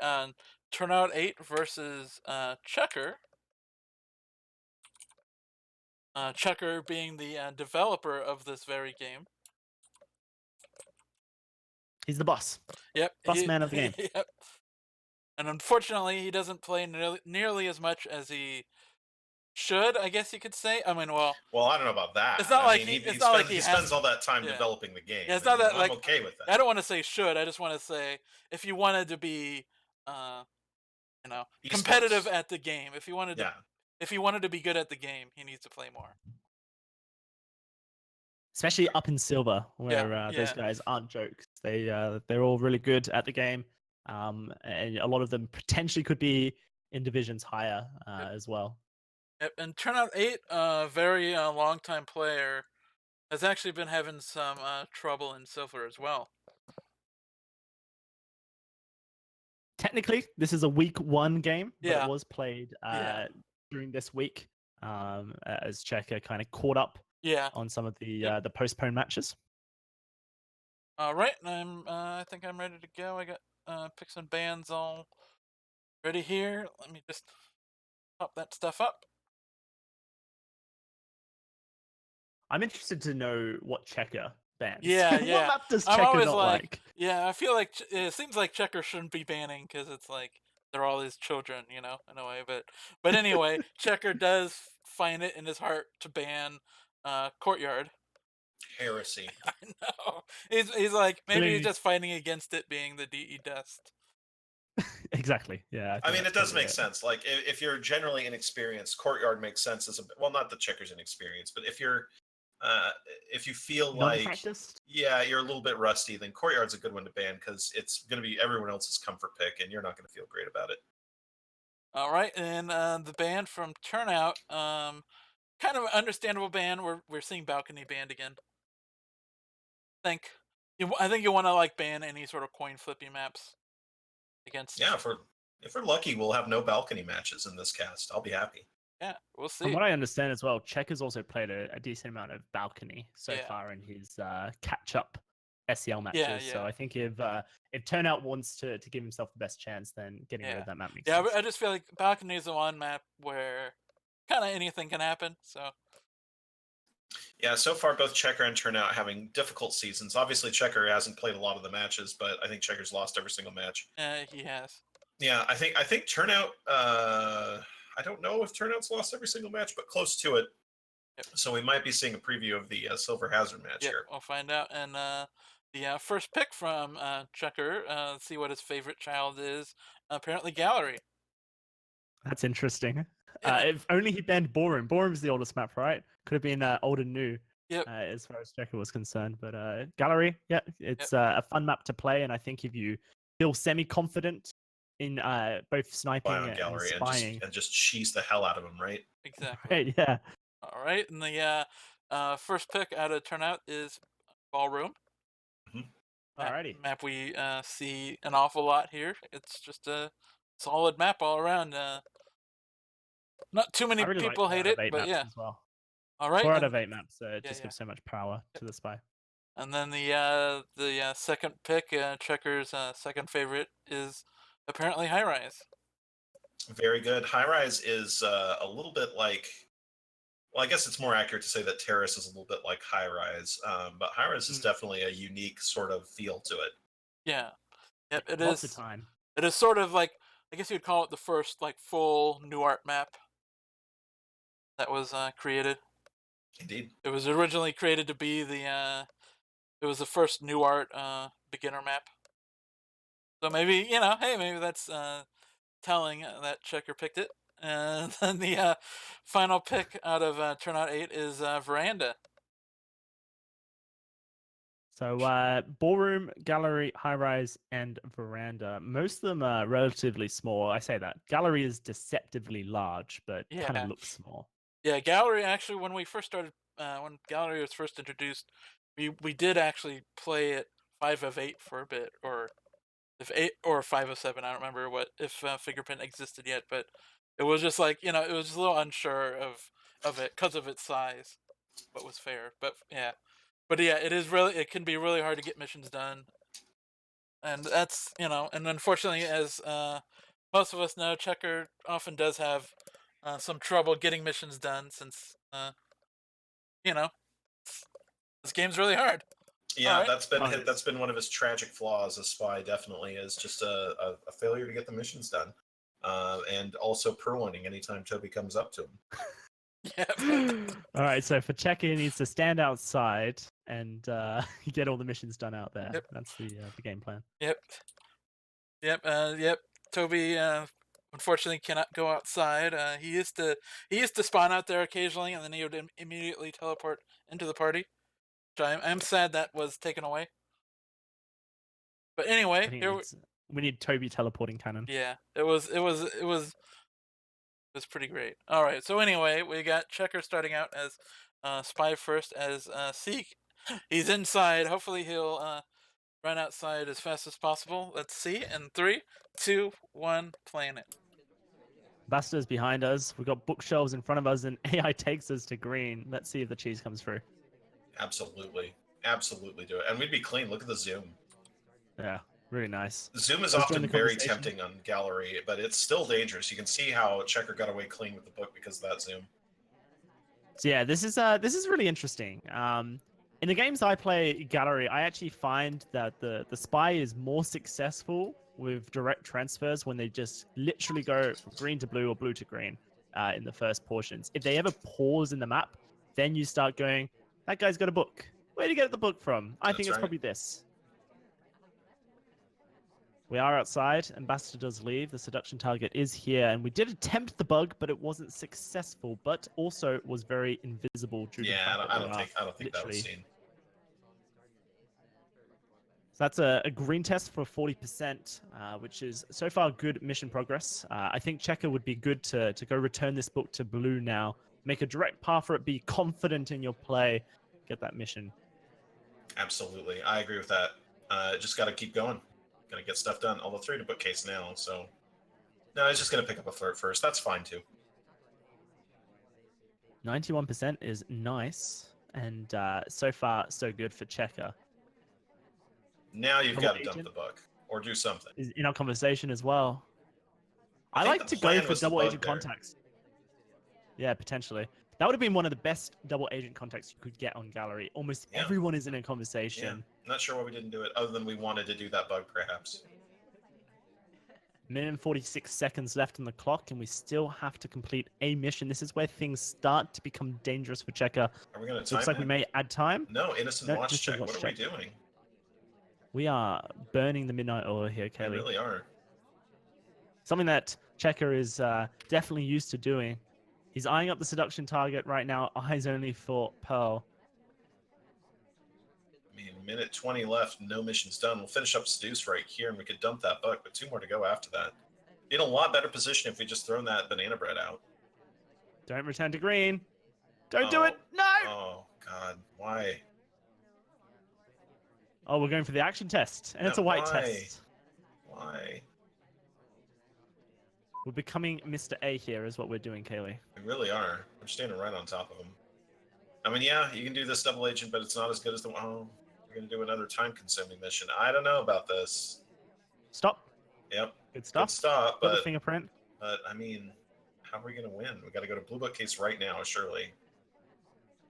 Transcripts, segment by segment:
Turnout8 versus Checker. Checker being the developer of this very game. He's the boss. Yep. Boss man of the game. Yep. And unfortunately, he doesn't play nearly as much as he should, I guess you could say. I mean, well, Well, I don't know about it's that. not I like mean, he. he, It's he not like spends he he has. spends all that time Yeah. developing the game. Yeah, it's And, not that I'm like. okay with that. I don't want to say should. I just want to say if you wanted to be, competitive Esports. at the game. If you wanted to, Yeah. if he wanted to be good at the game, he needs to play more. Especially up in silver, where Yeah, those yeah. guys aren't jokes. They're all really good at the game, and a lot of them potentially could be in divisions higher as well. Yep. And Turnout8, very long time player, has actually been having some trouble in silver as well. Technically, this is a week 1 game, but Yeah. it was played Yeah. during this week as Checker kind of caught up Yeah. on some of the Yep. the postponed matches. All right, I think I'm ready to go. I got picks and bands all ready here. Let me just pop that stuff up. I'm interested to know what Checker bans. Yeah, What yeah. map does I'm Checker always not like? yeah. I feel like it seems like Checker shouldn't be banning because it's like they're all his children, in a way. But anyway, Checker does find it in his heart to ban Courtyard. Heresy. I know. He's like maybe he's Really? just fighting against it being the DE dust. Exactly. Yeah. I mean, think it that's does make probably sense. Like, if you're generally inexperienced, Courtyard makes sense as a well, not that Checker's inexperienced, but if you feel like non-practiced. you're a little bit rusty, then Courtyard's a good one to ban because it's going to be everyone else's comfort pick, and you're not going to feel great about it. All right, and the ban from Turnout, kind of an understandable ban. We're seeing balcony banned again. I think you want to like ban any sort of coin flipping maps against. Yeah, if we're lucky, we'll have no balcony matches in this cast. I'll be happy. Yeah, we'll see. From what I understand as well, Checker's also played a decent amount of balcony so Yeah. far in his catch-up SEL matches. Yeah, So yeah. I think if Turnout wants to give himself the best chance, then getting rid Yeah. of that map makes Yeah, sense. but I just feel like balcony is the one map where kind of anything can happen. So Yeah, so far both Checker and Turnout having difficult seasons. Obviously, Checker hasn't played a lot of the matches, but I think Checker's lost every single match. he has. Yeah, I think Turnout. I don't know if Turnout's lost every single match, but close to it. Yep. So we might be seeing a preview of the Silver Hazard match here. We'll find out. And the first pick from Checker, see what his favorite child is. Apparently, Gallery. That's interesting. If only he banned Ballroom. Ballroom's the oldest map, right? Could have been old and new. Yep. As far as Checker was concerned, but Gallery, yeah, it's a fun map to play, and I think if you feel semi-confident in both sniping and Gallery spying, and just cheese the hell out of him, right? Exactly. Right, yeah. All right, and the first pick out of Turnout is Ballroom. Alrighty. Map we see an awful lot here. It's just a solid map all around. Not too many people hate it, but yeah. As well. All right. 4 out of 8 maps, so it Yeah, just yeah. gives so much power to the spy. And then the second pick, Checker's second favorite, is apparently High Rise. Very good. High Rise is a little bit like. Well, I guess it's more accurate to say that Terrace is a little bit like High Rise, but High Rise is definitely a unique sort of feel to it. Yeah. Yep, it Lots is. of time. It is sort of like, I guess you'd call it the first like full new art map that was created. Indeed. It was originally created to be it was the first new art beginner map. So maybe, hey, maybe that's telling that Checker picked it. And then the final pick out of Turnout8 is Veranda. So Ballroom, Gallery, High Rise, and Veranda. Most of them are relatively small. I say that. Gallery is deceptively large, but kind of looks small. Yeah, Gallery, actually, when we first started, when Gallery was first introduced, we did actually play it 5 of 8 for a bit, or if 8 or 5 of 7. I don't remember if Fingerprint existed yet, but it was just like, it was just a little unsure of it because of its size, what was fair. But yeah, it can be really hard to get missions done. and that's and unfortunately, as most of us know, Checker often does have some trouble getting missions done since you know this game's really hard. All Yeah, right. that's been one of his tragic flaws as Spy. Definitely is just a failure to get the missions done, and also purloining anytime Toby comes up to him. Yep. All right, so for Checker, he needs to stand outside and get all the missions done out there. Yep. That's the game plan. Yep. Yep. Toby, unfortunately, cannot go outside. He used to spawn out there occasionally, and then he would immediately teleport into the party. Which I'm sad that was taken away. But I anyway, think we need Toby teleporting cannon. yeah, it was pretty great. All right, so anyway, we got Checker starting out as Spy first as Seek. He's inside. Hopefully, he'll run outside as fast as possible. Let's see. In 3, 2, 1, playing it. Ambassador's behind us. We've got bookshelves in front of us, and AI takes us to green. Let's see if the cheese comes through. Absolutely, absolutely do it, and we'd be clean. Look at the zoom. Yeah, really nice. Zoom is often very tempting on Gallery, but it's still dangerous. You can see how Checker got away clean with the book because of that zoom. So yeah, this is really interesting. In the games I play Gallery, I actually find that the Spy is more successful with direct transfers when they just literally go from green to blue or blue to green in the first portions. If they ever pause in the map, then you start going, that guy's got a book. Where'd you get the book from? I think it's probably this. We are outside. Ambassador does leave. The seduction target is here, and we did attempt the bug, but it wasn't successful. But also was very invisible due to the fact that I don't think that was seen. So that's a green test for 40%, which is so far good mission progress. I think Checker would be good to go return this book to blue now, make a direct path for it, be confident in your play, get that mission. Absolutely, I agree with that. Just got to keep going. Got to get stuff done. Although 3 to bookcase now, so no, he's just gonna pick up a flirt first. That's fine too. 91% is nice, and so far so good for Checker. Now you've got to dump the book or do something. Is in our conversation as well. I like to go for double agent contacts. Yeah, potentially. That would have been one of the best double agent contacts you could get on Gallery. Almost everyone is in a conversation. Yeah. Not sure why we didn't do it, other than we wanted to do that bug, perhaps. Minute and 46 seconds left on the clock, and we still have to complete a mission. This is where things start to become dangerous for Checker. Are we going to time Looks like we may add time. No, innocent watch check. What are we doing? We are burning the midnight oil here, Kaylee. We really are. Something that Checker is definitely used to doing. He's eyeing up the seduction target right now. Eyes only for Pearl. I mean, minute 20 left. No missions done. We'll finish up Seduce right here, and we could dump that buck, but 2 more to go after that. Be in a lot better position if we just thrown that banana bread out. Don't return to green. Don't do it. No! Oh, God. Why? Oh, we're going for the action test, and it's a white test. Why? We're becoming Mr. A here is what we're doing, Kaylee. We really are. We're standing right on top of him. I mean, yeah, you can do this double agent, but it's not as good as the one. Oh, you're going to do another time-consuming mission. I don't know about this. Stop. Yep. Good stuff. Good stop, but... the fingerprint. But, I mean, how are we going to win? We got to go to blue bookcase right now, surely.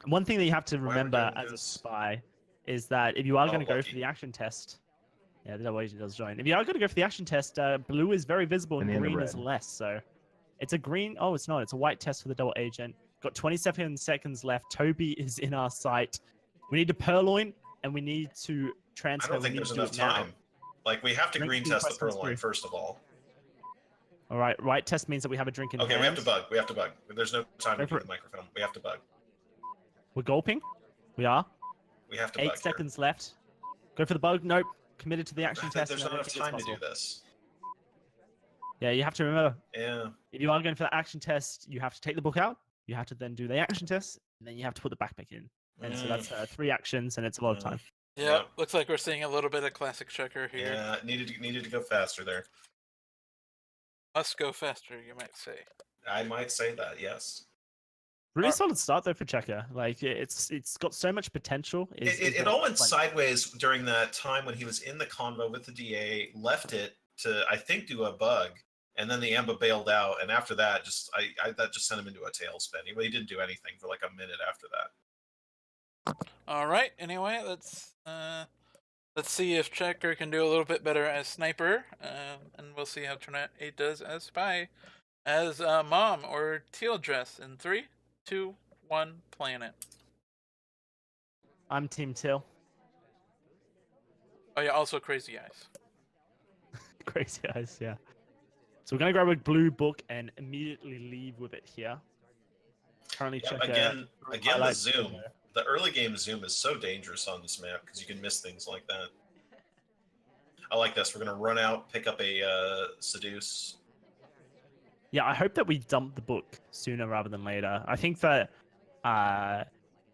One thing that you have to remember as a spy is that if you are going to go for the action test, yeah, the double agent does join. If you are going to go for the action test, blue is very visible and green is less. So it's a green. Oh, it's not. It's a white test for the double agent. Got 27 seconds left. Toby is in our sight. We need to purloin and we need to transfer. I don't think there's enough time. Like, we have to green test the purloin first of all. All right. White test means that we have a drink in hand. Okay, we have to bug. We have to bug. There's no time to do the microphone. We have to bug. We're gulping. We are. We have to 8 seconds left. Go for the bug. Nope. Committed to the action test. There's not enough time to do this. Yeah, you have to remember. Yeah. If you are going for the action test, you have to take the book out. You have to then do the action test, and then you have to put the backpack in. And so that's 3 actions, and it's a lot of time. Yeah, looks like we're seeing a little bit of classic Checker here. Yeah, needed to go faster there. Must go faster, you might say. I might say that, yes. Really solid start though for Checker. Like it's got so much potential. It all went sideways during that time when he was in the convo with the DA, left it to I think do a bug, and then the Amba bailed out, and after that, that just sent him into a tailspin. He didn't do anything for like a minute after that. All right. Anyway, let's see if Checker can do a little bit better as sniper, and we'll see how Turnout8 does as spy, as mom or teal dress in 3, 2, 1, planet. I'm Team Till. Oh yeah, also Crazy Eyes. Crazy Eyes, yeah. So we're gonna grab a blue book and immediately leave with it here. Currently check again the zoom. The early game zoom is so dangerous on this map because you can miss things like that. I like this. We're gonna run out, pick up a seduce. Yeah, I hope that we dump the book sooner rather than later. I think that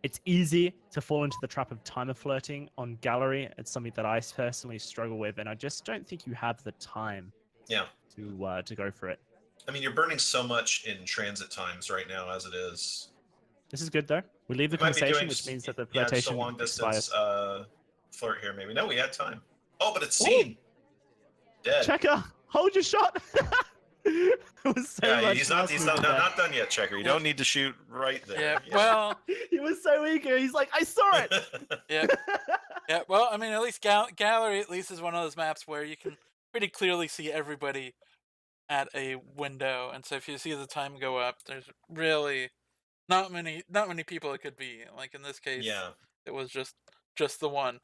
it's easy to fall into the trap of timer flirting on gallery. It's something that I personally struggle with, and I just don't think you have the time. To go for it. I mean, you're burning so much in transit times right now as it is. This is good though. We leave the conversation, which means that the flirtation. Just a long distance flirt here, maybe. No, we had time. Oh, but it's seen. Dead. Checker, hold your shot. It was so he's not done yet, Checker. You don't need to shoot right there. Yeah. Well, he was so eager. He's like, I saw it. Yeah. Yeah. Well, I mean, at least gallery at least is one of those maps where you can pretty clearly see everybody at a window, and so if you see the time go up, there's really not many people it could be. Like in this case, it was just the one.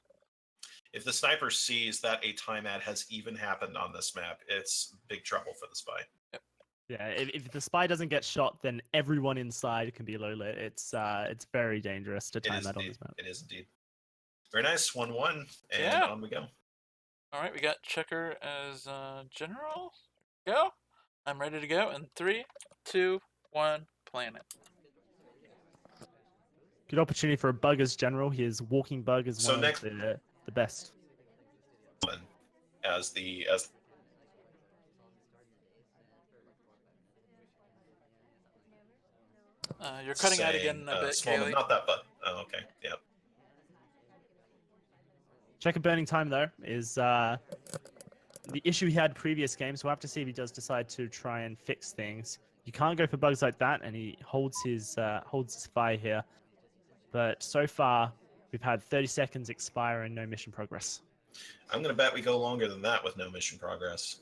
If the sniper sees that a time ad has even happened on this map, it's big trouble for the spy. Yep. Yeah, if the spy doesn't get shot, then everyone inside can be low lit. It's very dangerous to time that on this map. It is indeed. Very nice, 1-1, and on we go. All right, we got Checker as general. Go. I'm ready to go in 3, 2, 1, planet. Good opportunity for a bug as general. His walking bug is one of the best. As you're cutting out again a bit, Kaylee. Not that bug. Oh, okay. Yep. Checker burning time though is the issue he had previous games. We'll have to see if he does decide to try and fix things. You can't go for bugs like that, and he holds his fire here. But so far, we've had 30 seconds expire and no mission progress. I'm going to bet we go longer than that with no mission progress.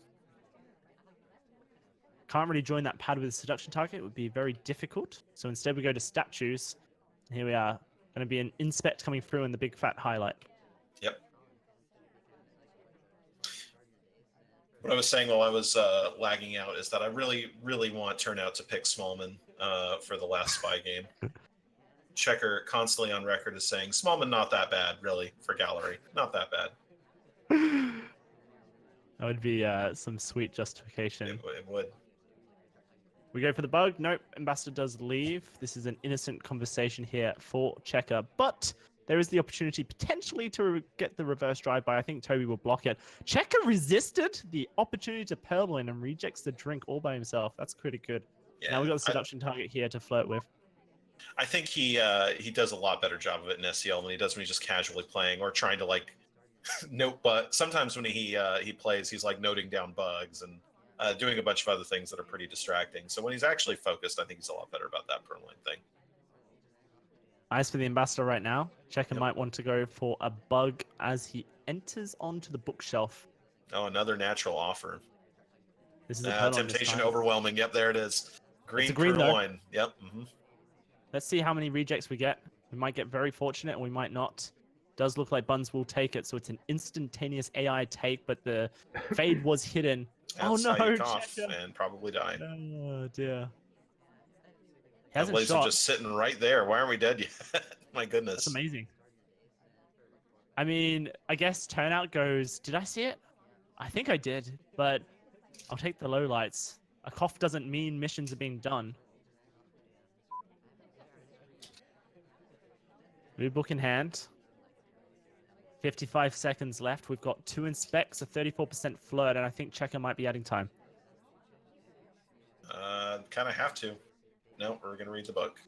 Can't really join that pad with a seduction target. It would be very difficult. So instead we go to statues. Here we are. Going to be an inspect coming through and the big fat highlight. Yep. What I was saying while I was lagging out is that I really, really want Turnout to pick Smallman for the last spy game. Checker constantly on record is saying, Smallman not that bad, really, for gallery. Not that bad. That would be some sweet justification. It would. We go for the bug. Nope, Ambassador does leave. This is an innocent conversation here for Checker, but there is the opportunity potentially to get the reverse drive-by. I think Toby will block it. Checker resisted the opportunity to pearl in and rejects the drink all by himself. That's pretty good. Yeah, now we've got the seduction target here to flirt with. I think he does a lot better job of it in SEL than he does when he's just casually playing or trying to like note. But sometimes when he plays, he's like noting down bugs and doing a bunch of other things that are pretty distracting. So when he's actually focused, I think he's a lot better about that pearl thing. Eyes for the Ambassador right now. Checker might want to go for a bug as he enters onto the bookshelf. Oh, another natural offer. This is a temptation overwhelming. Yep, there it is. Green purloin. Yep. Mm-hmm. Let's see how many rejects we get. We might get very fortunate, and we might not. Does look like Buns will take it, so it's an instantaneous AI take, but the fade was hidden. That's oh no! How you cough and probably die. Oh dear. That laser just sitting right there. Why aren't we dead yet? My goodness. That's amazing. I mean, I guess Turnout goes. Did I see it? I think I did, but I'll take the lowlights. A cough doesn't mean missions are being done. Blue book in hand. 55 seconds left. We've got 2 inspects, a 34% flirt, and I think Checker might be adding time. Kind of have to. No, we're going to read the book.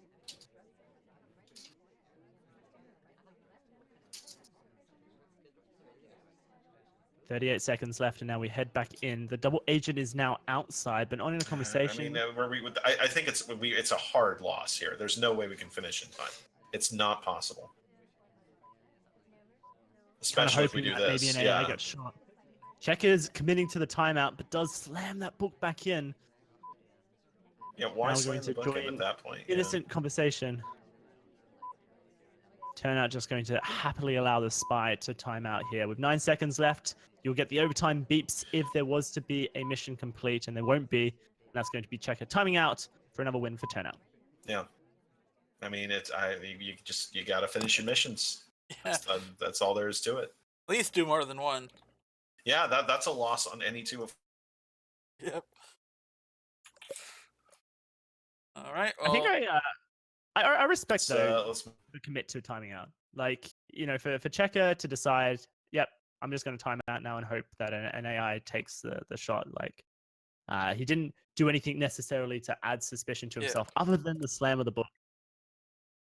38 seconds left, and now we head back in. The double agent is now outside, but not in a conversation. I think it's a hard loss here. There's no way we can finish in time. It's not possible. Kind of Especially if we hoping do that maybe this. an AI gets shot. Checker's committing to the timeout, but does slam that book back in. Yeah, why Now we're slam going the to book in join at that point? innocent conversation. Turnout just going to happily allow the spy to time out here. With 9 seconds left, you'll get the overtime beeps if there was to be a mission complete, and there won't be. And that's going to be Checker timing out for another win for Turnout. Yeah. I mean, you got to finish your missions. Yeah. That's all there is to it. At least do more than one. Yeah, that's a loss on any two of. Yep. All right. Well, I think I respect though Let's the commit to timing out. Like, you know, for Checker to decide, yep, I'm just going to time out now and hope that an AI takes the shot. Like, he didn't do anything necessarily to add suspicion to himself other than the slam of the book.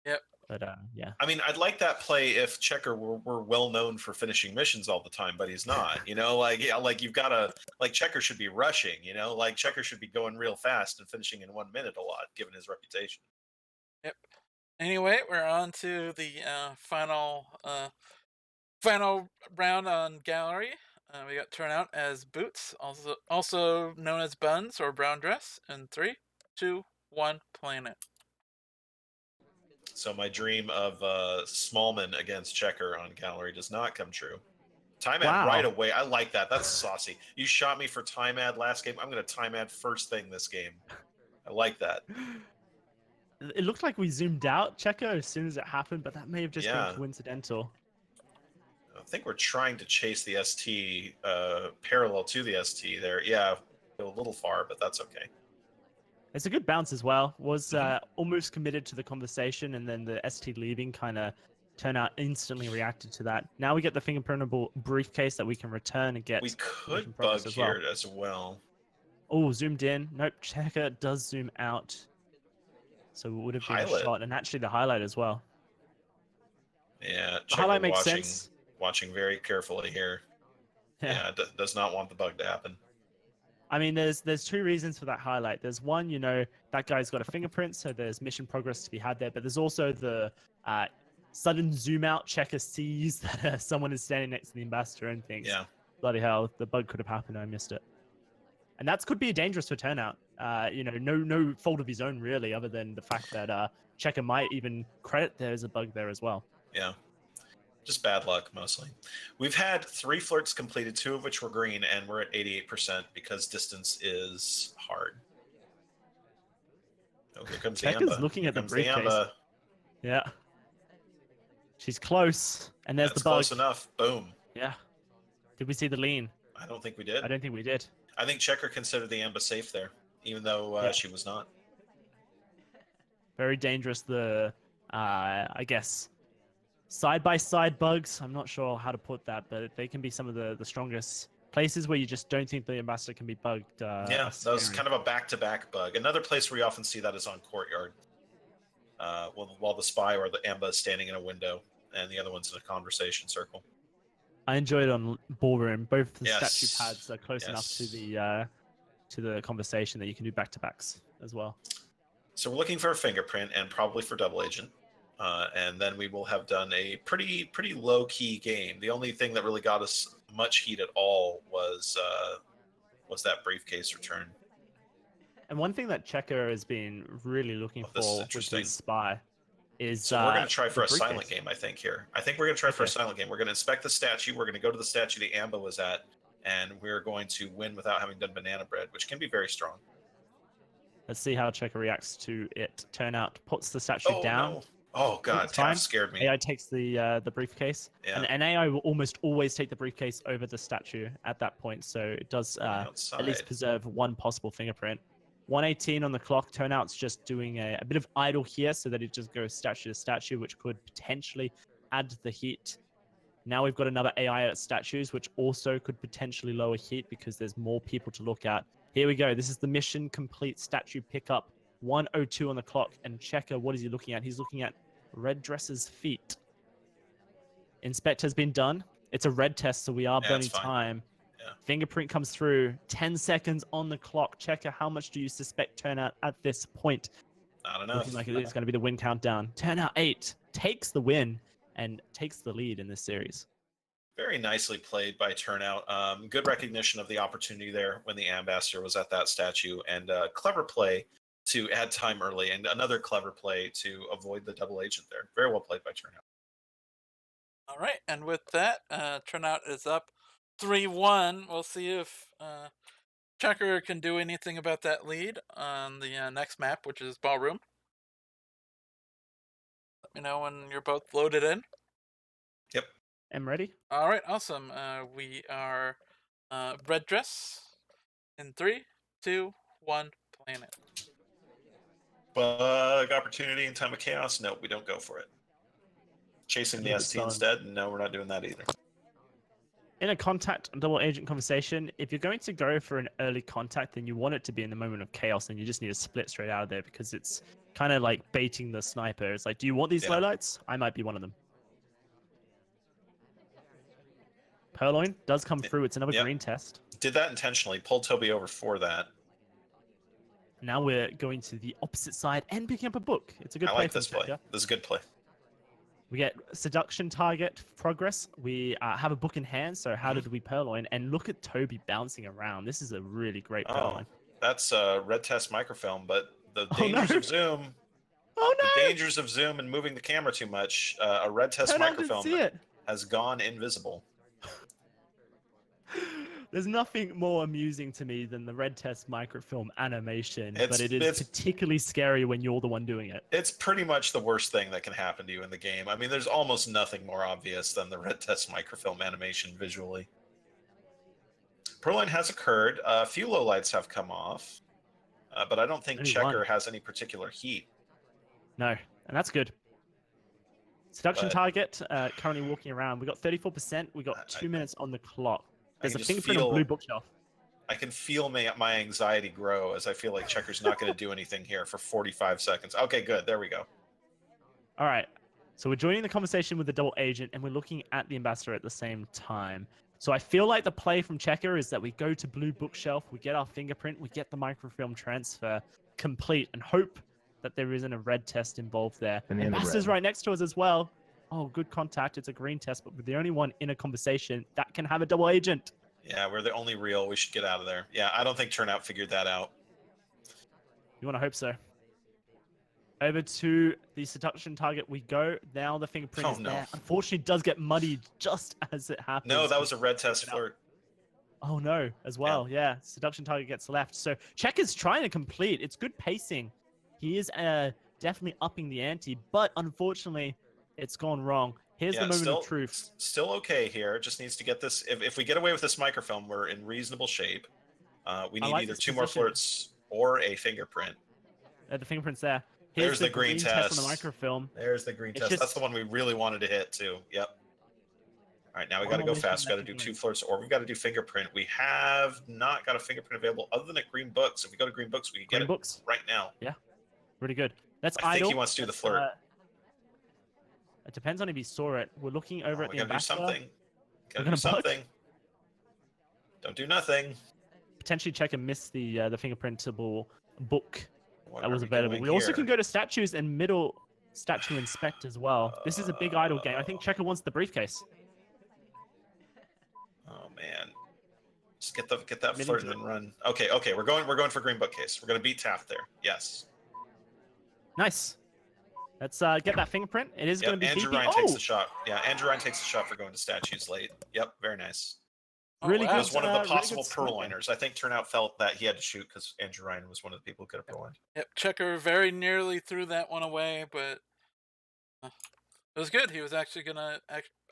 Yep. But yeah. I mean, I'd like that play if Checker were well known for finishing missions all the time, but he's not. You know, like you've got to Checker should be rushing. You know, like Checker should be going real fast and finishing in 1 minute a lot, given his reputation. Yep. Anyway, we're on to the final round on gallery. We got Turnout as Boots, also known as Buns or Brown Dress. In 3, 2, 1, playing it. So my dream of Smallman against Checker on gallery does not come true. Time ad right away. I like that. That's saucy. You shot me for time ad last game. I'm going to time ad first thing this game. I like that. It looked like we zoomed out Checker as soon as it happened, but that may have just been coincidental. I think we're trying to chase the ST parallel to the ST there. Yeah, a little far, but that's okay. It's a good bounce as well. Was almost committed to the conversation, and then the ST leaving kind of Turnout instantly reacted to that. Now we get the fingerprintable briefcase that we can return and get. We could bug here as well. Oh, zoomed in. Nope, Checker does zoom out. So it would have been a shot, and actually the highlight as well. Yeah, the highlight makes sense. Watching very carefully here. Yeah, does not want the bug to happen. I mean, there's 2 reasons for that highlight. There's one, you know, that guy's got a fingerprint, so there's mission progress to be had there. But there's also the sudden zoom out. Checker sees that someone is standing next to the ambassador and thinks, bloody hell, the bug could have happened. I missed it. And that could be dangerous for Turnout. You know, no fault of his own, really, other than the fact that Checker might even credit there's a bug there as well. Yeah. Just bad luck, mostly. We've had 3 flirts completed, 2 of which were green, and we're at 88% because distance is hard. Oh, here comes Checker's the Amba. Looking at the briefcase. Yeah. She's close, and there's the bug. Close enough. Boom. Yeah. Did we see the lean? I don't think we did. I don't think we did. I think Checker considered the Amba safe there, even though she was not. Very dangerous. The, I guess, side-by-side bugs. I'm not sure how to put that, but they can be some of the strongest places where you just don't think the ambassador can be bugged. Yeah, that was kind of a back-to-back bug. Another place where you often see that is on Courtyard. While the spy or the Amba is standing in a window, and the other one's in a conversation circle. I enjoyed it on Ballroom. Both the statue pads are close enough to the conversation that you can do back-to-backs as well. So we're looking for a fingerprint and probably for double agent. And then we will have done a pretty low-key game. The only thing that really got us much heat at all was that briefcase return. And one thing that Checker has been really looking for with his spy is... So we're going to try for a silent game, I think, here. I think we're going to try for a silent game. We're going to inspect the statue. We're going to go to the statue the Amba was at, and we're going to win without having done banana bread, which can be very strong. Let's see how Checker reacts to it. Turnout puts the statue down. No. Oh god, Taff scared me. AI takes the briefcase, and AI will almost always take the briefcase over the statue at that point, so it does at least preserve one possible fingerprint. 118 on the clock. Turnout's just doing a bit of idle here, so that it just goes statue to statue, which could potentially add the heat. Now we've got another AI at statues, which also could potentially lower heat because there's more people to look at. Here we go. This is the mission complete statue pickup. 102 on the clock, and Checker, what is he looking at? He's looking at Red Dress's feet. Inspect has been done. It's a red test, so we are burning time. Fingerprint comes through. 10 seconds on the clock. Checker, how much do you suspect Turnout at this point? Not enough. Looking like it is going to be the win countdown. Turnout8 takes the win and takes the lead in this series. Very nicely played by Turnout. Good recognition of the opportunity there when the ambassador was at that statue, and clever play to add time early, and another clever play to avoid the double agent there. Very well played by Turnout. All right, and with that, Turnout is up 3-1. We'll see if Checker can do anything about that lead on the next map, which is Ballroom. Let me know when you're both loaded in. Yep. I'm ready. All right, awesome. We are red dress in 3, 2, 1, playing it. Bug opportunity in time of chaos? No, we don't go for it. Chasing the ST instead? No, we're not doing that either. In a contact double agent conversation, if you're going to go for an early contact, then you want it to be in the moment of chaos, and you just need to split straight out of there because it's kind of like baiting the sniper. It's like, do you want these lowlights? I might be one of them. Purloin does come through. It's another green test. Did that intentionally. Pulled Toby over for that. Now we're going to the opposite side and picking up a book. It's a good play. I like this play. This is a good play. We get seduction target progress. We have a book in hand. So how did we purloin? And look at Toby bouncing around. This is a really great purloin. That's a red test microfilm, but the dangers of zoom. Oh no! The dangers of zoom and moving the camera too much. A red test microfilm has gone invisible. There's nothing more amusing to me than the red test microfilm animation, but it is particularly scary when you're the one doing it. It's pretty much the worst thing that can happen to you in the game. I mean, there's almost nothing more obvious than the red test microfilm animation visually. Purloin has occurred. A few lowlights have come off, but I don't think Checker has any particular heat. No, and that's good. Seduction target, currently walking around. We got 34%. We got 2 minutes on the clock. There's a fingerprint on blue bookshelf. I can feel my anxiety grow as I feel like Checker's not going to do anything here for 45 seconds. Okay, good. There we go. All right. So we're joining the conversation with the double agent, and we're looking at the ambassador at the same time. So I feel like the play from Checker is that we go to blue bookshelf, we get our fingerprint, we get the microfilm transfer complete, and hope that there isn't a red test involved there. And ambassador's right next to us as well. Oh, good contact. It's a green test, but we're the only one in a conversation that can have a double agent. Yeah, we're the only real. We should get out of there. Yeah, I don't think Turnout figured that out. You want to hope so. Over to the seduction target we go. Now the fingerprint is there. Unfortunately, it does get muddied just as it happens. No, that was a red test flirt. Oh, no, as well. Yeah, seduction target gets left. So Checker's trying to complete. It's good pacing. He is definitely upping the ante, but unfortunately, it's gone wrong. Here's the moment of truth. Still okay here. Just needs to get this. If we get away with this microfilm, we're in reasonable shape. We need either 2 more flirts or a fingerprint. The fingerprint's there. There's the green test on the microfilm. There's the green test. That's the one we really wanted to hit too. Yep. All right, now we got to go fast. We got to do 2 flirts, or we've got to do fingerprint. We have not got a fingerprint available other than at green books. If we go to green books, we can get it right now. Yeah, really good. That's I think he wants to do the flirt. It depends on if he saw it. We're looking over at the ambassador. We gotta do something. Gotta do something. Don't do nothing. Potentially check and miss the fingerprintable book that was available. We also can go to statues and middle statue inspect as well. This is a big idle game. I think Checker wants the briefcase. Oh man. Just get that flirt and then run. Okay, we're going for green bookcase. We're gonna beat Taft there. Yes. Nice. Let's get that fingerprint. It is going to be Andrew Ryan takes the shot. Yeah, Andrew Ryan takes the shot for going to statues late. Yep, very nice. Really good. It was one of the possible purloiners. I think Turnout felt that he had to shoot because Andrew Ryan was one of the people who could have purloined. Yep, Checker very nearly threw that one away, but it was good. He was actually going to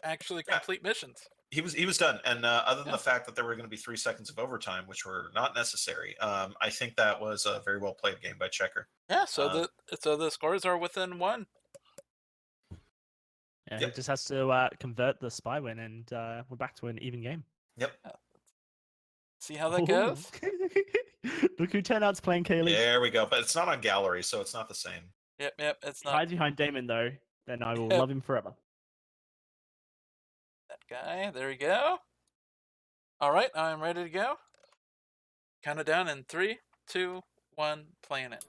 actually complete missions. He was done, and other than the fact that there were going to be 3 seconds of overtime, which were not necessary, I think that was a very well played game by Checker. Yeah, so the scores are within 1. Yeah, he just has to convert the spy win, and we're back to an even game. Yep. See how that goes? Look who Turnout's playing Kaylee. There we go, but it's not on gallery, so it's not the same. Yep, it's not. Hides behind Damon, though, then I will love him forever. That guy, there we go. All right, I'm ready to go. Count it down in 3, 2, 1. Playing it.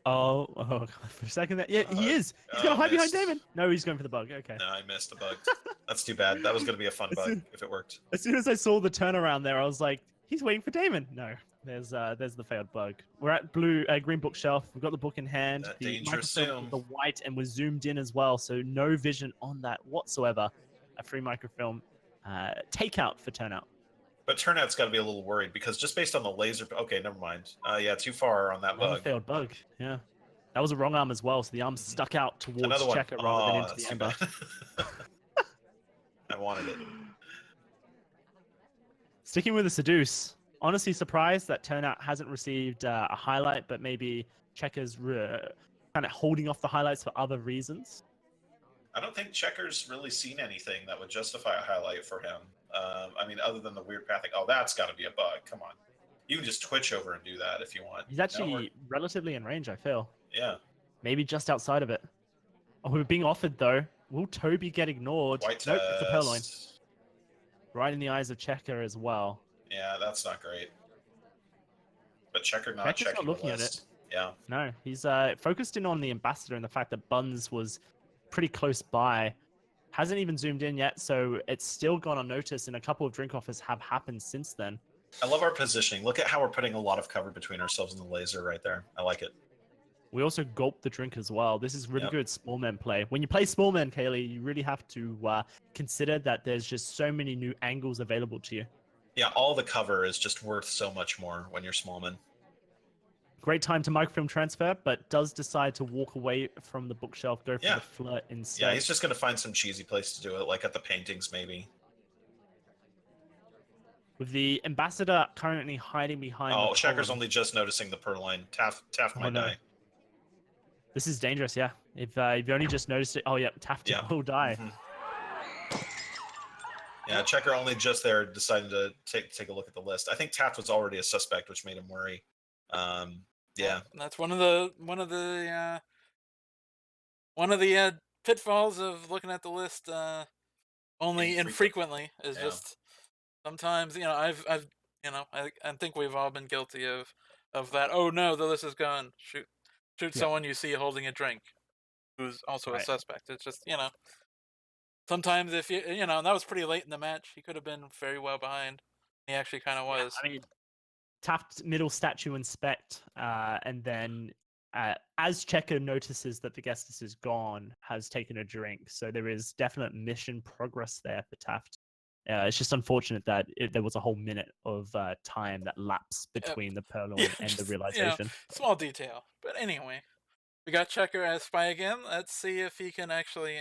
Oh, God, for a second there. Yeah, he is. He's Oh, gonna hide behind missed. Damon. No, he's going for the bug. Okay. No, I missed the bug. That's too bad. That was going to be a fun As bug soon- if it worked. As soon as I saw the turnaround there, I was like, he's waiting for Damon. No, there's the failed bug. We're at green bookshelf. We've got the book in hand. That The dangerous microfilm zoom. is the white, and we're zoomed in as well, so no vision on that whatsoever. A free microfilm takeout for Turnout. But Turnout's got to be a little worried because just based on the laser. Okay, never mind. Yeah, too far on that Another bug. failed bug. Yeah, that was a wrong arm as well, so the arm stuck out towards Another one. Checker rather than Oh, into that's the too ember. bad. I wanted it. Sticking with the seduce, honestly surprised that Turnout hasn't received a highlight, but maybe Checker's kind of holding off the highlights for other reasons. I don't think Checker's really seen anything that would justify a highlight for him. I mean, other than the weird pathing. Oh, that's got to be a bug. Come on. You can just twitch over and do that if you want. He's actually relatively in range, I feel. Yeah. Maybe just outside of it. Oh, we're being offered, though. Will Toby get ignored? White Nope, it's a purloin. test. Right in the eyes of Checker as well. Yeah, that's not great. But Checker not Checker's not checking looking the at it. list. Yeah. No, he's focused in on the ambassador and the fact that Buns was pretty close by. Hasn't even zoomed in yet, so it's still gone unnoticed, and a couple of drink offers have happened since then. I love our positioning. Look at how we're putting a lot of cover between ourselves and the laser right there. I like it. We also gulp the drink as well. This is really good small men play. When you play small men, Kaylee, you really have to consider that there's just so many new angles available to you. Yeah, all the cover is just worth so much more when you're smallman. Great time to microfilm transfer, but does decide to walk away from the bookshelf, go for the flirt instead. Yeah, he's just going to find some cheesy place to do it, like at the paintings maybe. With the ambassador currently hiding behind Oh, the Checker's column. only just noticing the purloin. Taft might die. This is dangerous, yeah. If you only just noticed it, oh yeah, Taft will die. Yeah, Checker only just there decided to take a look at the list. I think Taft was already a suspect, which made him worry. Yeah, that's one of the pitfalls of looking at the list only infrequently is just sometimes I've I think we've all been guilty of that. Oh no, the list is gone. Shoot someone you see holding a drink who's also a suspect. It's just sometimes if and that was pretty late in the match. He could have been very well behind. He actually kind of was. I mean, Taft middle statue inspect, and then as Checker notices that the guest is gone, has taken a drink. So there is definite mission progress there for Taft. It's just unfortunate that there was a whole minute of time that lapsed between the purloin and the realization. Small detail, but anyway, we got Checker as spy again. Let's see if he can actually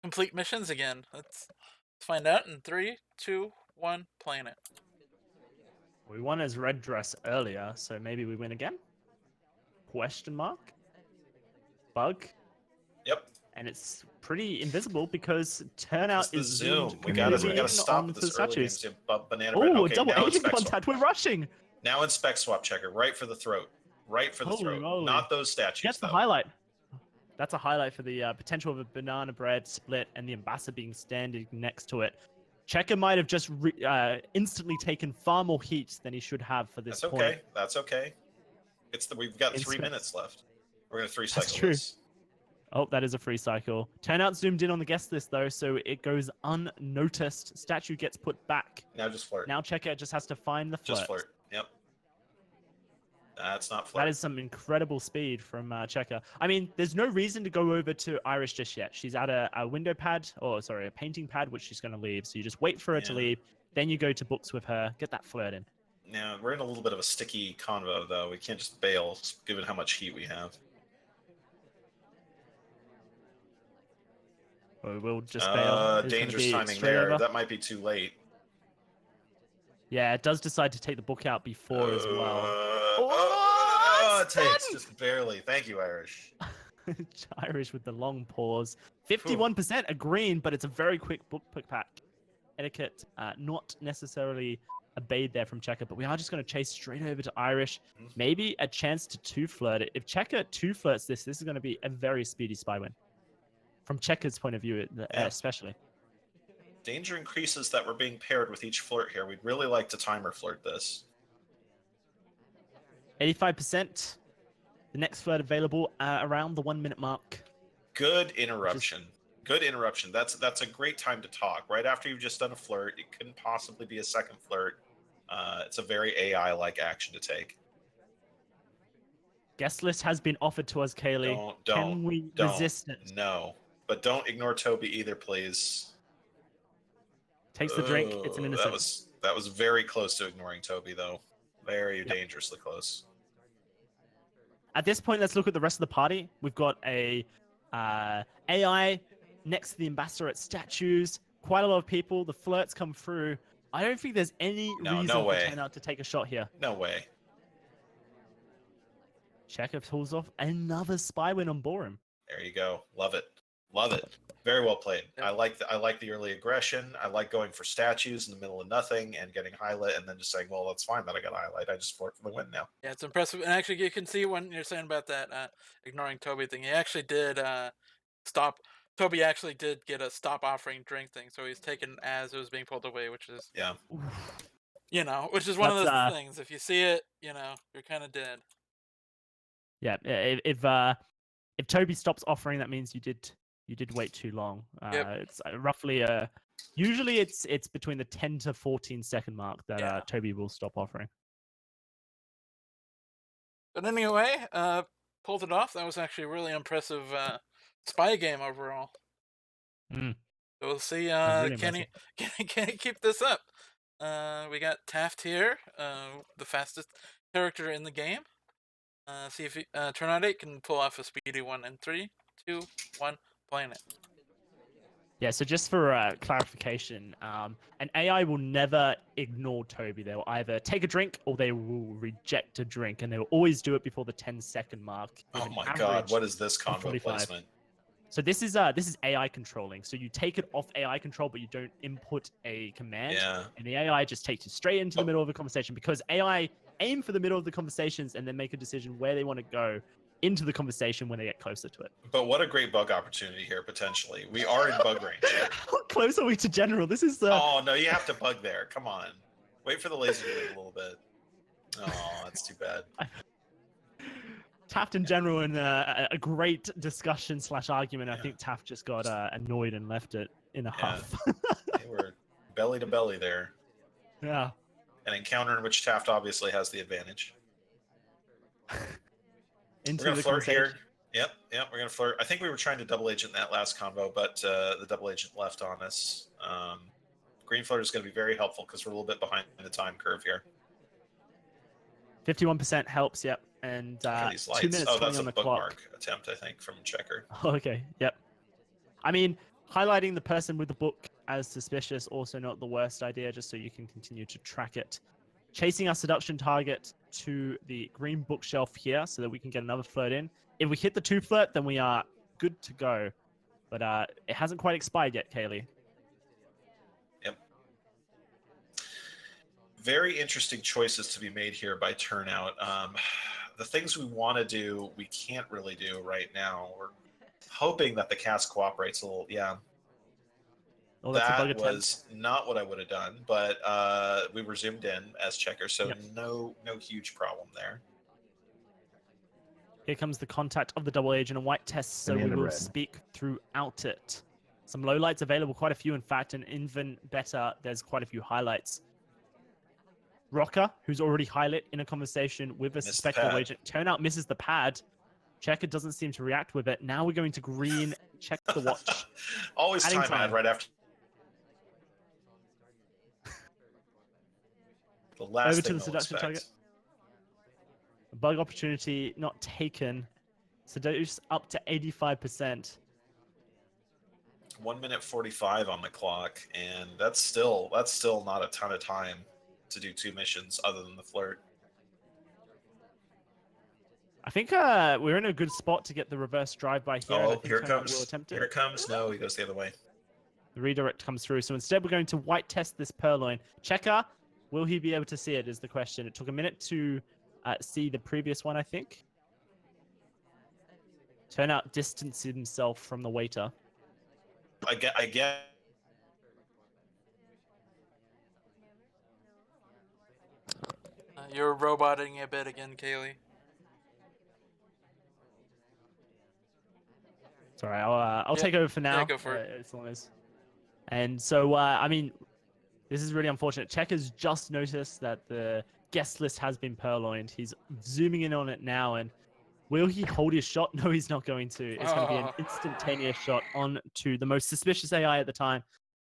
complete missions again. Let's find out in 3, 2, 1. Playing it. We won as red dress earlier, so maybe we win again? Question mark? Bug? Yep. And it's pretty invisible because Turnout is zoom. zoomed We gotta stop onto at this the early statues. game. Banana bread. Oh, Okay, double now agent inspect contact. swap. We're rushing. Now inspect swap, Checker. Right for the throat. Right for the throat. Moly. Not those statues. Gets the highlight. That's a highlight for the potential of a banana bread split and the ambassador being standing next to it. Checker might have just instantly taken far more heat than he should have for this point. Okay. That's okay. We've got 3 minutes left. We're gonna 3 cycle That's true. this. Oh, that is a free cycle. Turnout zoomed in on the guest list though, so it goes unnoticed. Statue gets put back. Now just flirt. Now Checker just has to find the flirt. Just flirt. Yep. That's not flirt. That is some incredible speed from Checker. I mean, there's no reason to go over to Irish just yet. She's at a window pad, a painting pad, which she's going to leave. So you just wait for her to leave. Then you go to books with her, get that flirt in. Now, we're in a little bit of a sticky convo, though. We can't just bail, given how much heat we have. We'll just bail. Dangerous timing there. That might be too late. Yeah, it does decide to take the book out before as well. It takes just barely. Thank you, Irish. Irish with the long pause. 51% agreeing, but it's a very quick book pick pack. Etiquette not necessarily obeyed there from Checker, but we are just going to chase straight over to Irish. Maybe a chance to 2-flirt it. If Checker 2-flirts this is going to be a very speedy spy win. From Checker's point of view, especially. Danger increases that we're being paired with each flirt here. We'd really like to timer flirt this. 85%. The next flirt available around the 1 minute mark. Good interruption. Good interruption. That's a great time to talk. Right after you've just done a flirt, it couldn't possibly be a second flirt. It's a very AI-like action to take. Guest list has been offered to us, Kaylee. Can we resist it? No. But don't ignore Toby either, please. Takes the drink. It's an innocent. That was very close to ignoring Toby, though. Very dangerously close. At this point, let's look at the rest of the party. We've got a AI next to the ambassador at statues. Quite a lot of people. The flirts come through. I don't think there's any reason for Turnout to take a shot here. No way. Checker pulls off another spy win on Borum. There you go. Love it. Love it. Very well played. I like the early aggression. I like going for statues in the middle of nothing and getting highlight and then just saying, well, that's fine that I got a highlight. I just flirt for the win now. Yeah, it's impressive. And actually, you can see when you're saying about that ignoring Toby thing, he actually did stop. Toby actually did get a stop offering drink thing, so he's taken as it was being pulled away, which is which is one of those things. If you see it, you're kind of dead. Yeah, if Toby stops offering, that means you did wait too long. It's roughly usually it's between the 10 to 14 second mark that Toby will stop offering. But anyway, pulled it off. That was actually a really impressive spy game overall. So we'll see. Really can he keep this up? We got Taft here, the fastest character in the game. See if Turnout8 can pull off a speedy one in 3, 2, 1, playing it. Yeah, so just for clarification, an AI will never ignore Toby. They will either take a drink or they will reject a drink, and they will always do it before the 10-second mark. Oh my god, what is this combo placement? So this is AI controlling. So you take it off AI control, but you don't input a command. And the AI just takes you straight into the middle of a conversation, because AI aim for the middle of the conversations and then make a decision where they want to go into the conversation when they get closer to it. But what a great bug opportunity here, potentially. We are in bug range. How close are we to general? This is Oh, no, you have to bug there. Come on. Wait for the laser to leave a little bit. Oh, that's too bad. Taft in general in a great discussion / argument. I think Taft just got annoyed and left it in a huff. They were belly to belly there. Yeah. An encounter in which Taft obviously has the advantage. We're going to flirt here. Yep, we're going to flirt. I think we were trying to double agent that last combo, but the double agent left on us. Green flirt is going to be very helpful because we're a little bit behind the time curve here. 51% helps, yep. And 2 minutes 20 on the clock. Attempt, I think, from Checker. Okay, yep. I mean, highlighting the person with the book as suspicious, also not the worst idea, just so you can continue to track it. Chasing our seduction target to the green bookshelf here so that we can get another flirt in. If we hit the 2 flirt, then we are good to go. But it hasn't quite expired yet, Kaylee. Yep. Very interesting choices to be made here by Turnout. The things we want to do, we can't really do right now. We're hoping that the cast cooperates a little. Yeah. Oh, that was not what I would have done, but we were zoomed in as Checker, so no huge problem there. Here comes the contact of the double agent and white test, so we will speak throughout it. Some lowlights available, quite a few in fact, and even better, there's quite a few highlights. Rocker, who's already highlight in a conversation with a suspected double agent. Turnout misses the pad. Checker doesn't seem to react with it. Now we're going to green, check the watch. Always time ad right after. The last over to the seduction target. A bug opportunity not taken. Seduce up to 85%. 1 minute 45 on the clock, and that's still not a ton of time to do 2 missions other than the flirt. I think we're in a good spot to get the reverse drive-by here. Oh, here it comes. Here it comes. No, he goes the other way. The redirect comes through. So instead, we're going to white test this purloin. Checker, will he be able to see it is the question. It took a minute to see the previous one, I think. Turnout distanced himself from the waiter. I get You're roboting a bit again, Kaylee. Sorry, I'll take over for now. Yeah, go for it. As long as. And so, I mean, this is really unfortunate. Checker's just noticed that the guest list has been purloined. He's zooming in on it now, and will he hold his shot? No, he's not going to. It's going to be an instantaneous shot on to the most suspicious AI at the time,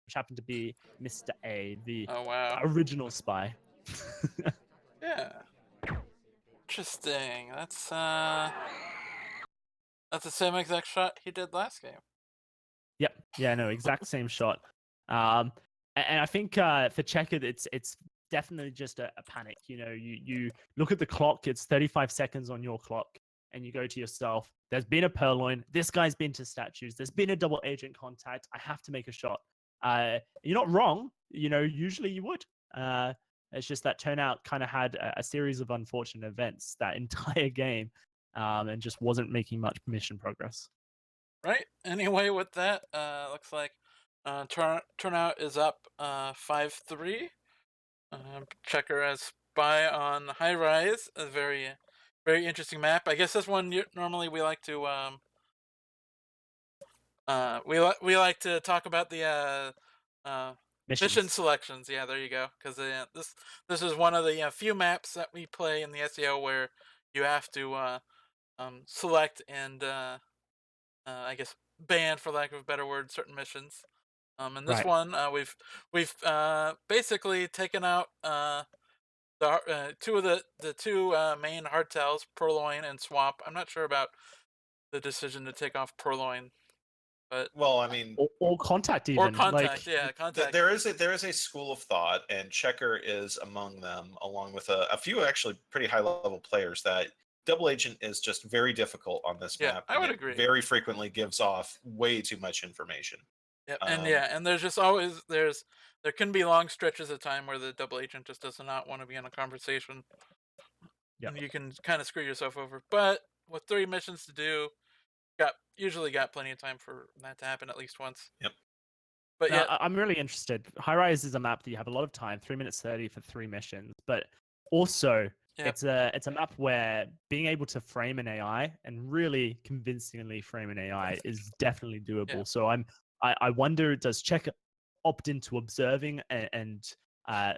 which happened to be Mr. A, the original spy. Yeah. Interesting. That's the same exact shot he did last game. Yep. Yeah. No. Exact same shot. And I think for Checker, it's definitely just a panic. You know, you look at the clock. It's 35 seconds on your clock, and you go to yourself. There's been a purloin. This guy's been to statues. There's been a double agent contact. I have to make a shot. You're not wrong. You know, usually you would. It's just that Turnout kind of had a series of unfortunate events that entire game, and just wasn't making much mission progress. Right. Anyway, with that, looks like Turnout is up 5-3. Checker as spy on High Rise, a very interesting map. I guess this one normally we like to we like to talk about the mission selections. Yeah, there you go. Because this is one of the few maps that we play in the SEO where you have to select and I guess ban, for lack of a better word, certain missions. In this one, we've basically taken out two of the two main hardtails, Purloin and Swamp. I'm not sure about the decision to take off Purloin, but well, I mean, or contact even. Or contact, yeah, contact. There is a school of thought, and Checker is among them, along with a few actually pretty high level players, that double agent is just very difficult on this map. I would agree. Very frequently gives off way too much information. Yep. And there's just always there can be long stretches of time where the double agent just does not want to be in a conversation. Yep. And you can kind of screw yourself over. But with 3 missions to do, usually got plenty of time for that to happen at least once. Yep. But yeah, I'm really interested. High Rise is a map that you have a lot of time, 3 minutes 30 for 3 missions, but also it's a map where being able to frame an AI and really convincingly frame an AI is definitely doable. Yeah. So I wonder, does Checker opt into observing and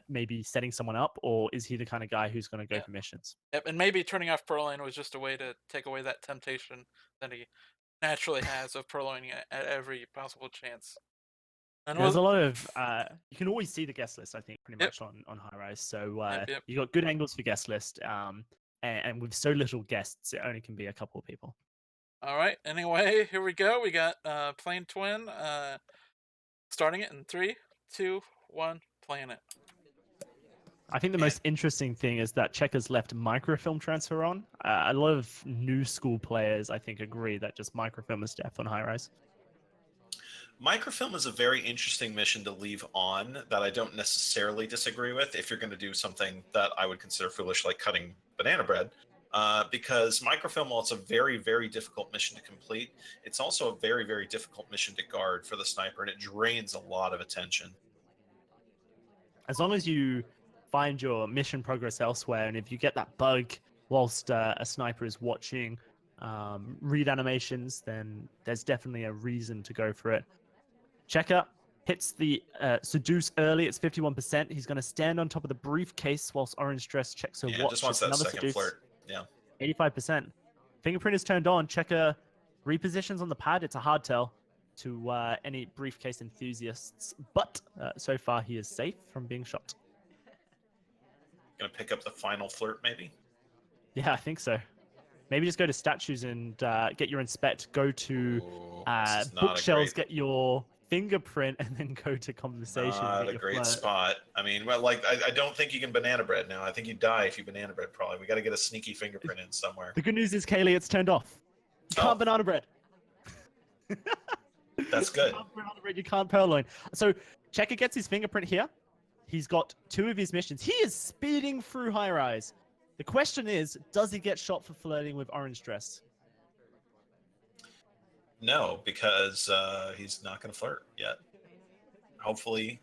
maybe setting someone up, or is he the kind of guy who's going to go for missions? Yep, and maybe turning off Purloin was just a way to take away that temptation that he naturally has of Purloining at every possible chance. And there's a lot of you can always see the guest list, I think, pretty much on High Rise. So you got good angles for guest list, and with so little guests, it only can be a couple of people. All right. Anyway, here we go. We got Plane Twin starting it in 3, 2, 1, playing it. I think the most interesting thing is that Checker's left microfilm transfer on. A lot of new school players, I think, agree that just microfilm is death on High Rise. Microfilm is a very interesting mission to leave on that I don't necessarily disagree with if you're going to do something that I would consider foolish, like cutting banana bread. Because microfilm, while it's a very, very difficult mission to complete, it's also a very, very difficult mission to guard for the sniper, and it drains a lot of attention. As long as you find your mission progress elsewhere, and if you get that bug whilst a sniper is watching read animations, then there's definitely a reason to go for it. Checker hits the seduce early. It's 51%. He's going to stand on top of the briefcase whilst Orange Dress checks her watch. Just wants that second seduce. Flirt. Yeah. 85%. Fingerprint is turned on. Checker repositions on the pad. It's a hard tell to any briefcase enthusiasts, but so far he is safe from being shot. Gonna pick up the final flirt, maybe? Yeah, I think so. Maybe just go to statues and get your inspect. Go to bookshelves, get your fingerprint, and then go to conversation. Not a great spot. I mean, well, like I don't think you can banana bread now. I think you die if you banana bread. Probably we got to get a sneaky fingerprint in somewhere. The good news is, Kaylee, it's turned off. You can't banana bread. That's good. You can't banana bread. You can't purloin. So Checker gets his fingerprint here. He's got 2 of his missions. He is speeding through High Rise. The question is, does he get shot for flirting with Orange Dress? No, because he's not going to flirt yet. Hopefully,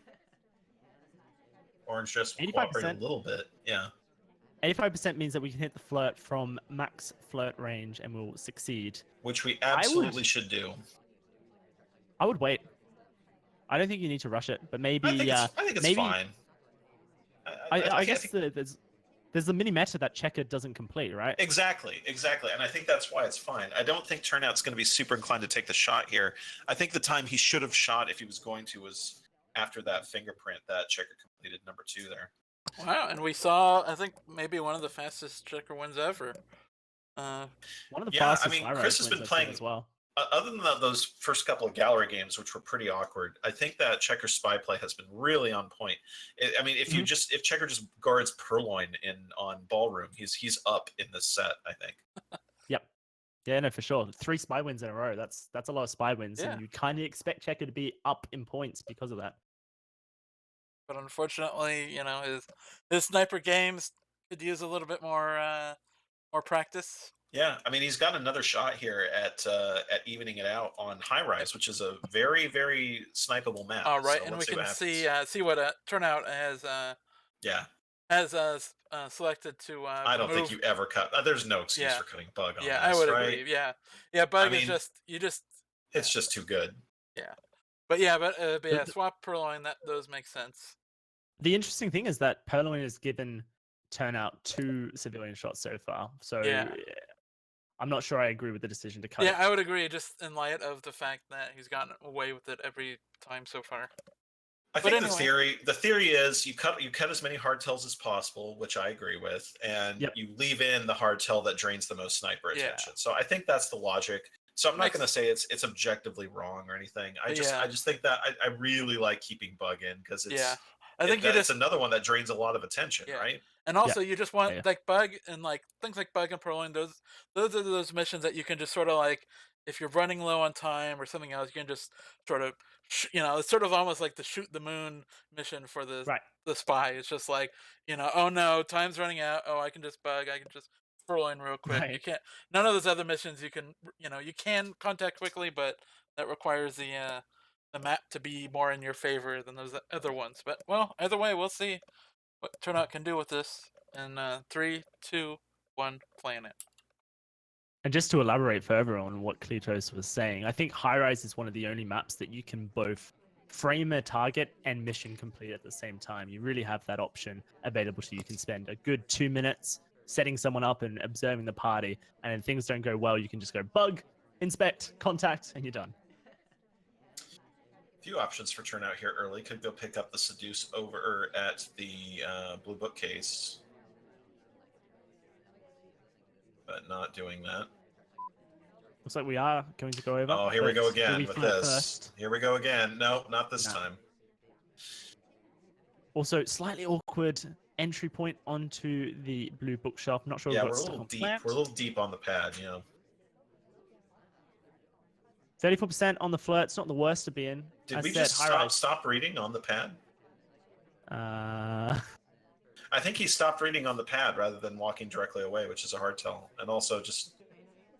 Orange Dress will cooperate a little bit. Yeah. 85% means that we can hit the flirt from max flirt range and we'll succeed. Which we I would- absolutely should do. I would wait. I don't think you need to rush it, but maybe I think it's maybe fine. I guess there's the mini meta that checker doesn't complete, right? Exactly, and I think that's why it's fine. I don't think Turnout's going to be super inclined to take the shot here. I think the time he should have shot if he was going to was after that fingerprint that checker completed number 2 there. Wow, and we saw, I think, maybe one of the fastest checker wins ever. One of the Yeah, I fastest mean, high Chris rise has been wins I've seen playing as well. Other than those first couple of gallery games, which were pretty awkward. I think that checker spy play has been really on point. I mean, if checker just guards Purloin on ballroom, he's up in this set. I think. Yep. Yeah, no, for sure. 3 spy wins in a row. That's a lot of spy wins, Yeah. and you kind of expect checker to be up in points because of that. But unfortunately, you know, his sniper games could use a little bit more practice. Yeah, I mean, he's got another shot here at evening it out on high rise, which is a very, very snipeable map. All right, So and we let's can what see what Turnout has selected to. I don't think you ever cut. There's no excuse for cutting bug on this, I would right? agree. Yeah, bug is it's just too good. Yeah, but yeah, swap Purloin. Those make sense. The interesting thing is that Purloin has given Turnout 2 civilian shots so far. So Yeah. I'm not sure I agree with the decision to cut Yeah, it. I would agree, just in light of the fact that he's gotten away with it every time so far. I think the theory is you cut as many hardtails as possible, which I agree with, and you leave in the hardtail that drains the most sniper attention. So I think that's the logic. So I'm not going to say it's objectively wrong or anything. I just think that I really like keeping bug in because it's another one that drains a lot of attention, right? And also, you just want like bug and like things like bug and Purloin. Those are those missions that you can just sort of like, if you're running low on time or something else, you can just sort of, it's sort of almost like the shoot the moon mission for the spy. It's just like, oh no, time's running out. Oh, I can just bug. I can just Purloin real quick. You can't. None of those other missions you can. You can contact quickly, but that requires the map to be more in your favor than those other ones. But well, either way, we'll see what Turnout can do with this in 3, 2, 1, playing it. And just to elaborate further on what Kletos was saying, I think High Rise is one of the only maps that you can both frame a target and mission complete at the same time. You really have that option available to you. You can spend a good 2 minutes setting someone up and observing the party, and if things don't go well, you can just go bug, inspect, contact, and you're done. Few options for Turnout here early. Could go pick up the Seduce over at the Blue Bookcase, but not doing that. Looks like we are going to go over. Oh, here we go again with this. First? Here we go again. No, not this time. Also, slightly awkward entry point onto the Blue Bookshelf. Not sure. Yeah, we're a little deep. We're a little deep on the pad, 34% on the flirt. It's not the worst to be in. Did we just stop reading on the pad? I think he stopped reading on the pad rather than walking directly away, which is a hard tell. And also, just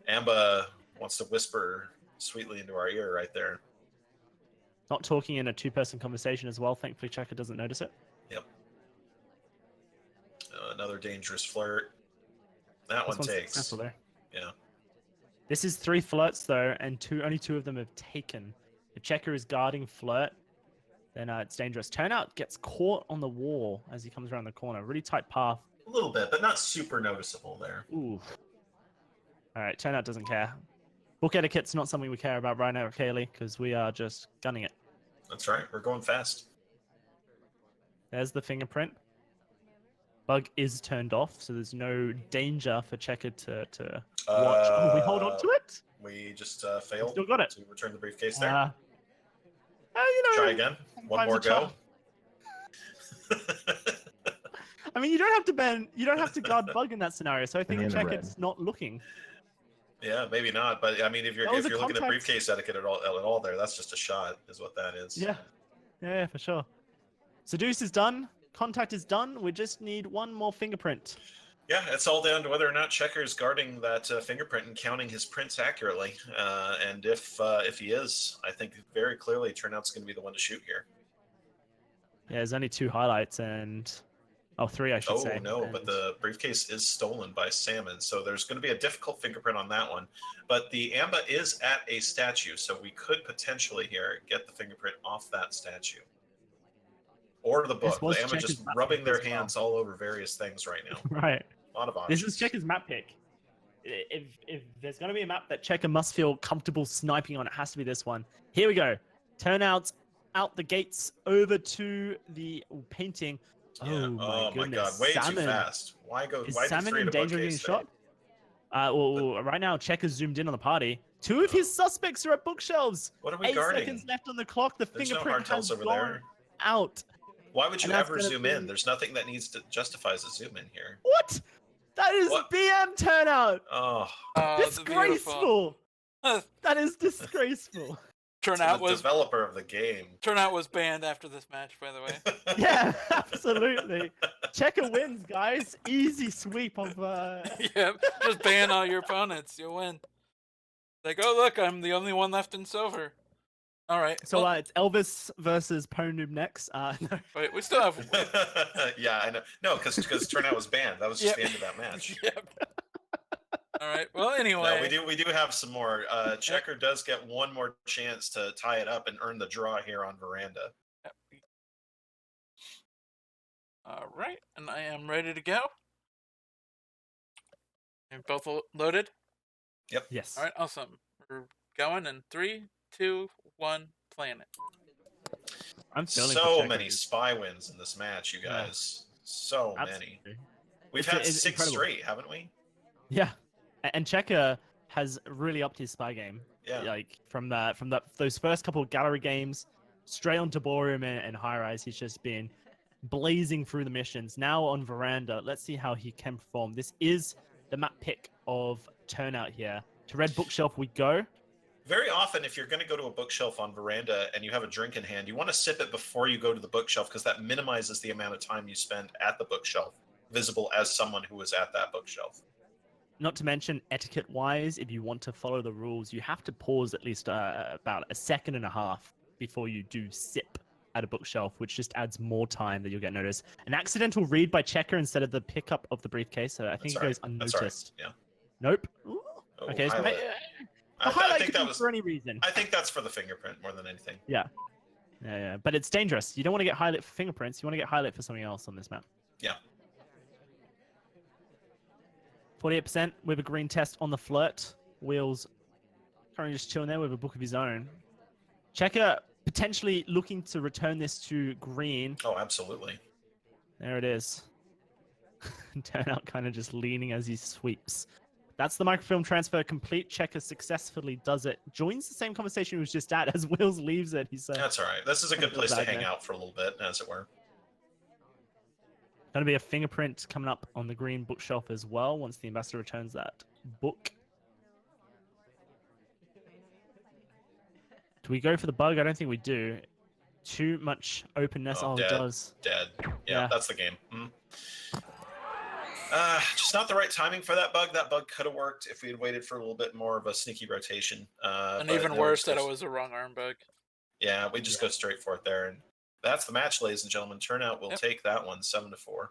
Amba wants to whisper sweetly into our ear right there. Not talking in a 2-person conversation as well. Thankfully, Checker doesn't notice it. Yep. Another dangerous flirt. That one takes. Yeah. This is 3 flirts though, and only 2 of them have taken. If Checker is guarding flirt, then it's dangerous. Turnout gets caught on the wall as he comes around the corner. Really tight path. A little bit, but not super noticeable there. Ooh. All right, Turnout doesn't care. Book etiquette's not something we care about right now, Kaylee, because we are just gunning it. That's right. We're going fast. There's the fingerprint. Bug is turned off, so there's no danger for Checker to watch. Oh, we hold on to it? We just failed Still got it. to return the briefcase there. Try again. One more go. I mean, you don't have to guard Bug in that scenario, so I think Checker's not looking. Yeah, maybe not, but I mean, if you're looking at briefcase etiquette at all there, that's just a shot, is what that is. Yeah, for sure. Seduce is done. Contact is done. We just need one more fingerprint. Yeah, it's all down to whether or not Checker's guarding that fingerprint and counting his prints accurately. And if he is, I think very clearly Turnout's going to be the one to shoot here. Yeah, there's only 2 highlights, and Oh, 3, I should Oh say. no, And but the briefcase is stolen by Salmon, so there's going to be a difficult fingerprint on that one. But the Amba is at a statue, so we could potentially here get the fingerprint off that statue. Or the this book. was The Amba Checker's just map rubbing pick their as well. hands all over various things right now. Right. A lot of This options. is Checker's map pick. If there's going to be a map that Checker must feel comfortable sniping on, it has to be this one. Here we go. Turnout out the gates over to the painting. Yeah. Oh my my goodness. god, way too Salmon. fast. Why go? Is Why do Salmon 3 in at a danger of getting bookcase today? shot? Well, right now, Checker's zoomed in on the party. 2 of his suspects are at bookshelves. What are we 8 guarding? seconds left on the clock. The There's no fingerprint hardtails has over gone there. out. Why would you And that's ever gonna zoom be- in? There's nothing that needs to justifies a zoom in here. What? That is What? BM Turnout. Oh, Disgraceful. That is disgraceful. Turnout the was developer of the game. Turnout was banned after this match, by the way. Yeah, absolutely. Checker wins, guys. Easy sweep of Yeah, just ban all your opponents. You'll win. Like, oh look, I'm the only one left in silver. All right. So well, it's Elvis versus Ponoob next. No. wait, we still have. Yeah, I know. No, because Turnout was banned. That was just Yep. the end of that match. Yep. All right. Well, anyway. No, we do have some more. Checker does get one more chance to tie it up and earn the draw here on Veranda. All right, and I am ready to go. You're both loaded. Yes. All right, awesome. We're going in 3, 2, 1, playing it. I'm feeling So many spy wins in this match, you Yeah. guys. So many. Absolutely. We've It's- had it's 6 incredible. straight, haven't we? Yeah, and Checker has really upped his spy game. Yeah. Like from those first couple of gallery games, straight on Taborium and High Rise, he's just been blazing through the missions. Now on Veranda, let's see how he can perform. This is the map pick of Turnout here. To Red Bookshelf we go. Very often, if you're going to go to a bookshelf on Veranda and you have a drink in hand, you want to sip it before you go to the bookshelf because that minimizes the amount of time you spend at the bookshelf, visible as someone who was at that bookshelf. Not to mention, etiquette-wise, if you want to follow the rules, you have to pause at least about a second and a half before you do sip at a bookshelf, which just adds more time that you'll get noticed. An accidental read by Checker instead of the pickup of the briefcase, so I think it goes unnoticed. Yeah. Nope. Ooh. Oh, Okay, so highlight. the highlight I think could that be was. for any reason. I think that's for the fingerprint more than anything. Yeah, but it's dangerous. You don't want to get highlight for fingerprints. You want to get highlight for something else on this map. Yeah. 48% with a green test on the flirt. Wheels currently just chilling there with a book of his own. Checker potentially looking to return this to green. Oh, absolutely. There it is. Turnout kind of just leaning as he sweeps. That's the microfilm transfer complete. Checker successfully does it. Joins the same conversation he was just at as Wills leaves it. He's That's all right. This is a good feel place to bad hang there. out for a little bit, as it were. Going to be a fingerprint coming up on the green bookshelf as well once the ambassador returns that book. Do we go for the bug? I don't think we do. Too much openness. Oh, dead. it does. Dead. Yeah. Yeah, that's the game. Just not the right timing for that bug. That bug could have worked if we had waited for a little bit more of a sneaky rotation. And but even no, worse, we that just it was a wrong arm bug. Yeah, we just go straight for it there, and that's the match, ladies and gentlemen. Turnout will take that one 7-4.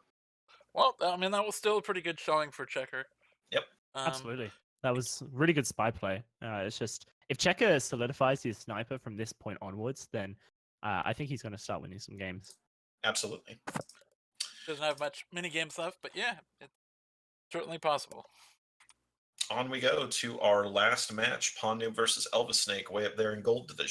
Well, I mean, that was still a pretty good showing for Checker. Yep. Absolutely. That was really good spy play. It's just, if Checker solidifies his sniper from this point onwards, then I think he's going to start winning some games. Absolutely. Doesn't have many games left, but yeah, it's certainly possible. On we go to our last match, Pondu versus Elvis Snake, way up there in gold division.